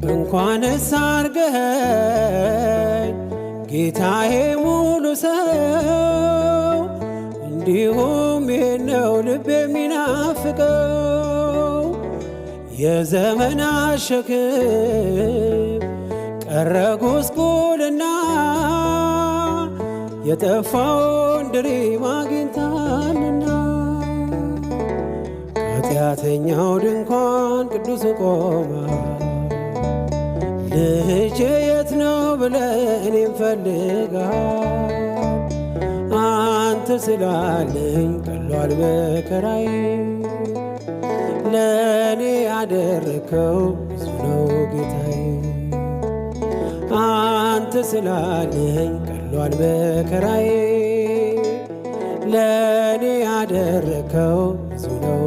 እንኳንስ አርገኸኝ ጌታዬ ሙሉ ሰው እንዲሁም ይህነው ልብ የሚናፍቀው የዘመናት ሸክም ቀረ ጉስቁልና የጠፋውን ድሪም አግኝታልና ከኃጢአተኛው ድንኳን ቅዱስ ቆማ ልጄ የት ነው ብለህ እኔም ፈልጋ አንተ ስላለኝ ቀሏል መከራዬ ለእኔ ያደረከው ብዙ ነው ጌታዬ አንተ ስላለኝ ቀሏል መከራዬ ለእኔ ያደረከው ብዙ ነው